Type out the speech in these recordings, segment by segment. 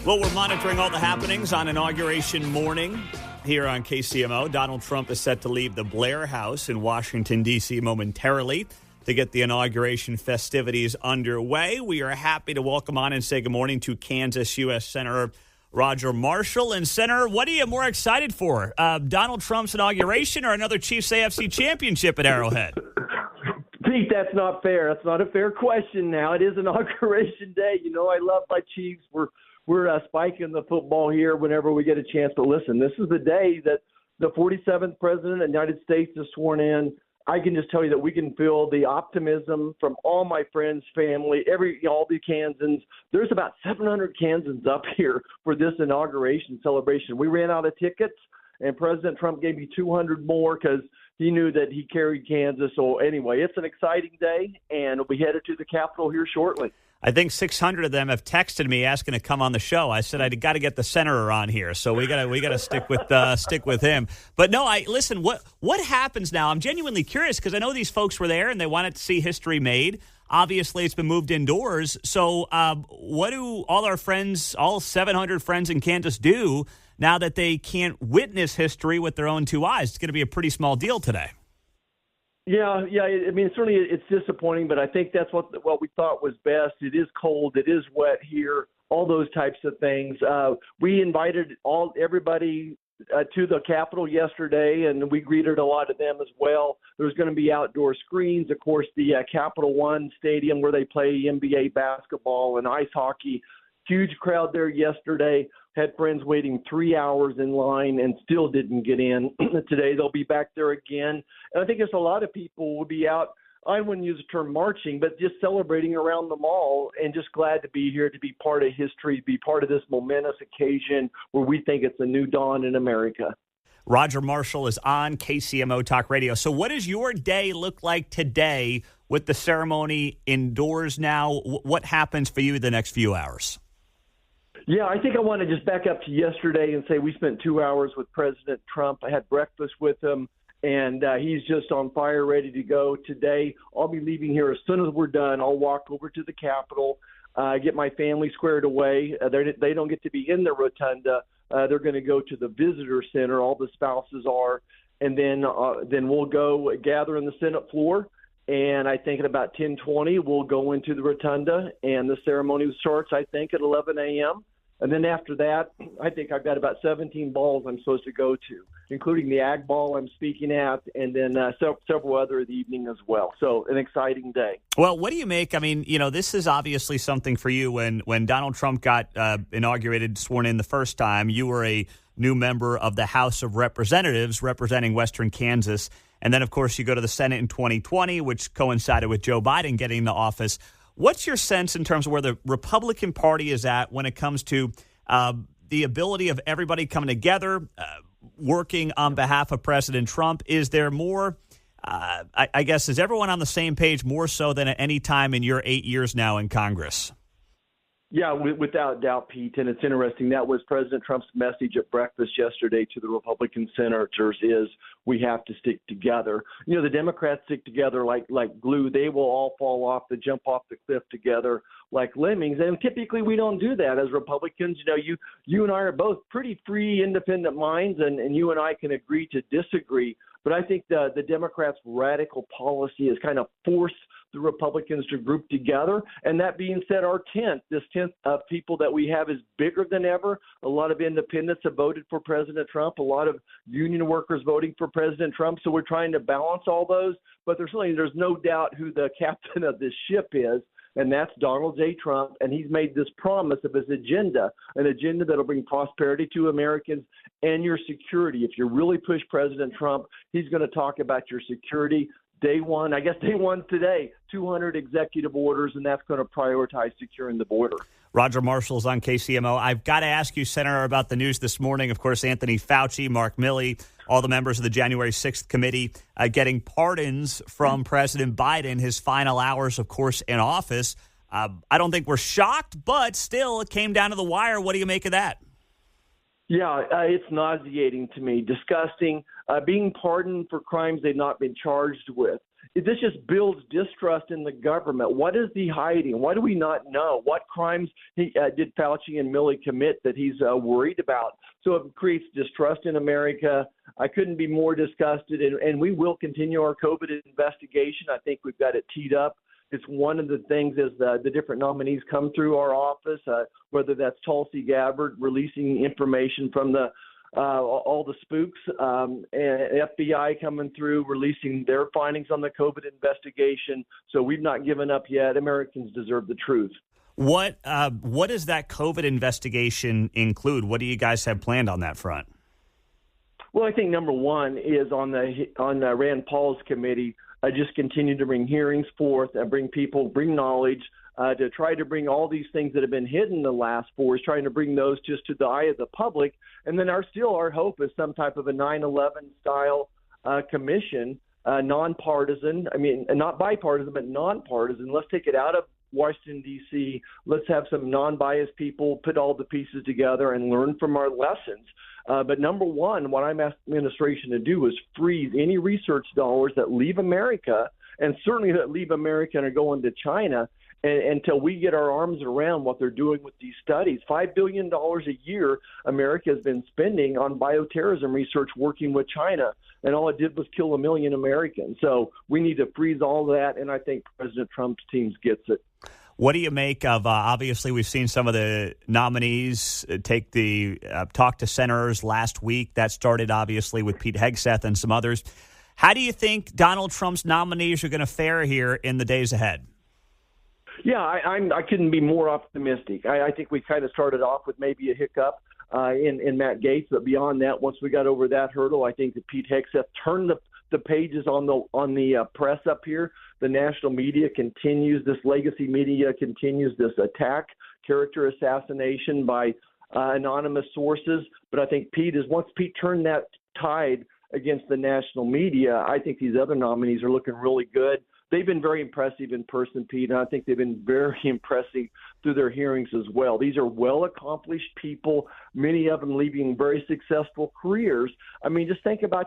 Well, we're monitoring all the happenings on Inauguration morning here on KCMO. Donald Trump is set to leave the Blair House in Washington, D.C. momentarily to get the inauguration festivities underway. We are happy to welcome on and say good morning to Kansas U.S. Senator Roger Marshall. And, Senator, what are you more excited for, Donald Trump's inauguration or another Chiefs AFC championship at Arrowhead? Pete, that's not fair. That's not a fair question now. It is Inauguration Day. You know, I love my Chiefs. We're spiking the football here whenever we get a chance. But listen, this is the day that the 47th president of the United States is sworn in. I can just tell you that we can feel the optimism from all my friends, family, all the Kansans. There's about 700 Kansans up here for this inauguration celebration. We ran out of tickets, and President Trump gave me 200 more because he knew that he carried Kansas. So anyway, it's an exciting day, and we'll be headed to the Capitol here shortly. I think 600 of them have texted me asking to come on the show. I said I got to get the senator on here, so we got to stick with him. But no, listen. What happens now? I'm genuinely curious because I know these folks were there and they wanted to see history made. Obviously, it's been moved indoors. So, what do all our friends, all 700 friends in Kansas, do now that they can't witness history with their own two eyes? It's going to be a pretty small deal today. Yeah. I mean, certainly it's disappointing, but I think that's what we thought was best. It is cold. It is wet here. All those types of things. We invited everybody to the Capitol yesterday, and we greeted a lot of them as well. There's going to be outdoor screens. Of course, the Capital One Stadium where they play NBA basketball and ice hockey. Huge crowd there yesterday. Had friends waiting 3 hours in line and still didn't get in. Today they'll be back there again. And I think there's a lot of people will be out, I wouldn't use the term marching, but just celebrating around the mall and just glad to be here, to be part of history, be part of this momentous occasion where we think it's a new dawn in America. Roger Marshall is on KCMO Talk Radio. So what does your day look like today with the ceremony indoors now? What happens for you the next few hours? Yeah, I think I want to just back up to yesterday and say we spent 2 hours with President Trump. I had breakfast with him, and he's just on fire, ready to go. Today, I'll be leaving here as soon as we're done. I'll walk over to the Capitol, get my family squared away. They don't get to be in the rotunda. They're going to go to the visitor center. All the spouses are, and then we'll go gather in the Senate floor. And I think at about 10:20, we'll go into the rotunda, and the ceremony starts, I think, at 11 a.m. And then after that, I think I've got about 17 balls I'm supposed to go to, including the Ag Ball I'm speaking at, and then several other of the evening as well. So an exciting day. Well, what do you make? I mean, you know, this is obviously something for you. When Donald Trump got inaugurated, sworn in the first time, you were a new member of the House of Representatives representing Western Kansas. And then, of course, you go to the Senate in 2020, which coincided with Joe Biden getting into office. What's your sense in terms of where the Republican Party is at when it comes to the ability of everybody coming together, working on behalf of President Trump? Is there more, I guess, is everyone on the same page more so than at any time in your 8 years now in Congress? Yeah, without doubt, Pete. And it's interesting. That was President Trump's message at breakfast yesterday to the Republican senators is we have to stick together. You know, the Democrats stick together like glue. They will all fall off, they jump off the cliff together like lemmings. And typically we don't do that as Republicans. You know, you and I are both pretty free, independent minds, and you and I can agree to disagree. But I think the Democrats' radical policy has kind of forced the Republicans to group together. And that being said, this tent of people that we have is bigger than ever. A lot of independents have voted for President Trump, a lot of union workers voting for President Trump. So we're trying to balance all those. But there's no doubt who the captain of this ship is, and that's Donald J. Trump. And he's made this promise of his agenda, an agenda that'll bring prosperity to Americans and your security. If you really push President Trump, he's going to talk about your security. Day one today, 200 executive orders, and that's going to prioritize securing the border. Roger Marshall's on KCMO. I've got to ask you, Senator, about the news this morning. Of course, Anthony Fauci, Mark Milley, all the members of the January 6th committee getting pardons from President Biden, his final hours, of course, in office. I don't think we're shocked, but still, it came down to the wire. What do you make of that? Yeah, it's nauseating to me, disgusting, being pardoned for crimes they've not been charged with. this just builds distrust in the government. What is he hiding? What do we not know? What crimes did Fauci and Milley commit that he's worried about? So it creates distrust in America. I couldn't be more disgusted, and we will continue our COVID investigation. I think we've got it teed up. It's one of the things as the different nominees come through our office, whether that's Tulsi Gabbard releasing information from all the spooks, and FBI coming through, releasing their findings on the COVID investigation. So we've not given up yet. Americans deserve the truth. What does that COVID investigation include? What do you guys have planned on that front? Well, I think number one is on Rand Paul's committee, just continue to bring hearings forth and bring knowledge, to try to bring all these things that have been hidden the last 4 years, trying to bring those just to the eye of the public. And then our hope is some type of a 9/11 style commission, nonpartisan. I mean, not bipartisan, but nonpartisan. Let's take it out of Washington, D.C. Let's have some non-biased people put all the pieces together and learn from our lessons. But number one, what I'm asking the administration to do is freeze any research dollars that leave America, and certainly that leave America and are going to China, until we get our arms around what they're doing with these studies. $5 billion a year America has been spending on bioterrorism research working with China, and all it did was kill 1 million Americans. So we need to freeze all that, and I think President Trump's team gets it. What do you make of, obviously, we've seen some of the nominees take the talk to senators last week. That started, obviously, with Pete Hegseth and some others. How do you think Donald Trump's nominees are going to fare here in the days ahead? Yeah, I couldn't be more optimistic. I think we kind of started off with maybe a hiccup in Matt Gaetz, but beyond that, once we got over that hurdle, I think that Pete Hegseth turned the pages on the press up here. The national media continues, this legacy media continues this attack, character assassination by anonymous sources. But I think once Pete turned that tide against the national media, I think these other nominees are looking really good. They've been very impressive in person, Pete, and I think they've been very impressive through their hearings as well. These are well-accomplished people, many of them leading very successful careers. I mean, just think about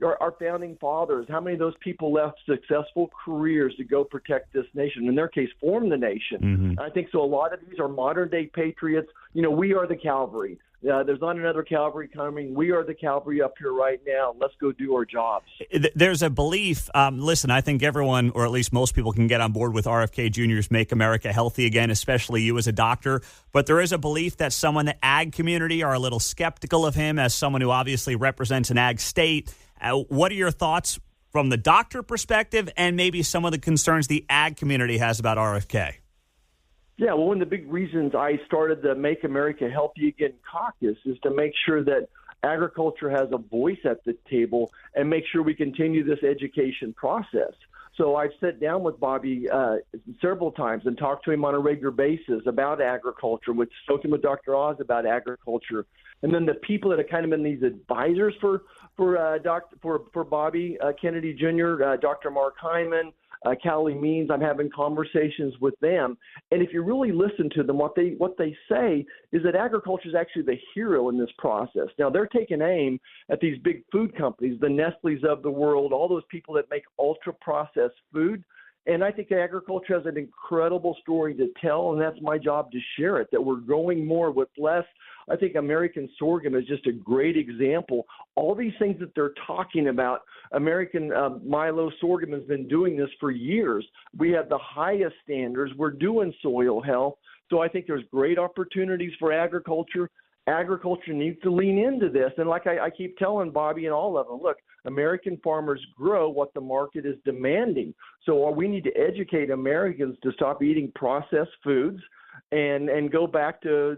our founding fathers. How many of those people left successful careers to go protect this nation? In their case, form the nation. Mm-hmm. I think so. A lot of these are modern-day patriots. You know, we are the cavalry. There's not another cavalry coming. We are the cavalry up here right now. Let's go do our jobs. There's a belief. Listen, I think everyone, or at least most people, can get on board with RFK Jr.'s Make America Healthy Again, especially you as a doctor. But there is a belief that some in the ag community are a little skeptical of him as someone who obviously represents an ag state. What are your thoughts from the doctor perspective and maybe some of the concerns the ag community has about RFK? Yeah, well, one of the big reasons I started the Make America Healthy Again caucus is to make sure that agriculture has a voice at the table and make sure we continue this education process. So I've sat down with Bobby several times and talked to him on a regular basis about agriculture, spoken with Dr. Oz about agriculture. And then the people that have kind of been these advisors for Bobby Kennedy Jr., Dr. Mark Hyman, Callie Means, I'm having conversations with them. And if you really listen to them, what they say is that agriculture is actually the hero in this process. Now, they're taking aim at these big food companies, the Nestle's of the world, all those people that make ultra-processed food. And I think agriculture has an incredible story to tell, and that's my job to share it, that we're growing more with less. I think American sorghum is just a great example. All these things that they're talking about, American Milo sorghum has been doing this for years. We have the highest standards. We're doing soil health. So I think there's great opportunities for agriculture. Agriculture needs to lean into this. And like I keep telling Bobby and all of them, look, American farmers grow what the market is demanding. So we need to educate Americans to stop eating processed foods and go back to,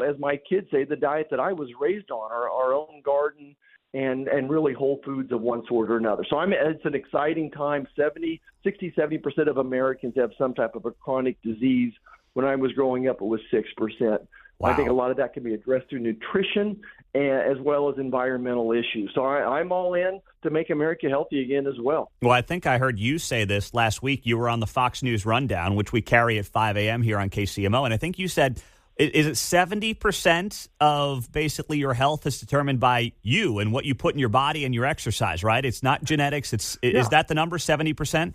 as my kids say, the diet that I was raised on, our own garden and really whole foods of one sort or another. So it's an exciting time. 60-70% of Americans have some type of a chronic disease. When I was growing up, it was 6%. Wow. I think a lot of that can be addressed through nutrition as well as environmental issues. So I'm all in to Make America Healthy Again as well. Well, I think I heard you say this last week. You were on the Fox News Rundown, which we carry at 5 a.m. here on KCMO, and I think you said Is it 70% of basically your health is determined by you and what you put in your body and your exercise, right? It's not genetics. Is that the number, 70%?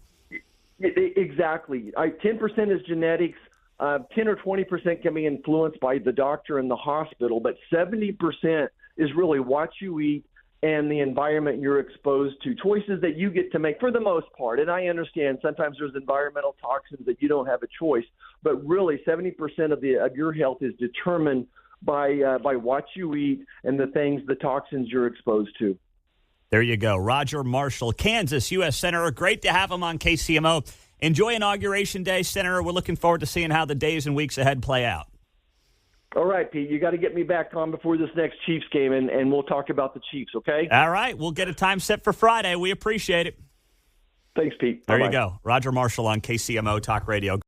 Exactly. 10% is genetics. 10 or 20% can be influenced by the doctor and the hospital, but 70% is really what you eat and the environment you're exposed to, choices that you get to make for the most part. And I understand sometimes there's environmental toxins that you don't have a choice, but really 70% of your health is determined by what you eat and the toxins you're exposed to. There you go. Roger Marshall, Kansas U.S. Senator. Great to have him on KCMO. Enjoy Inauguration Day, Senator. We're looking forward to seeing how the days and weeks ahead play out. All right, Pete, you got to get me back on before this next Chiefs game, and we'll talk about the Chiefs, okay? All right. We'll get a time set for Friday. We appreciate it. Thanks, Pete. There Bye-bye. you go. Roger Marshall on KCMO Talk Radio.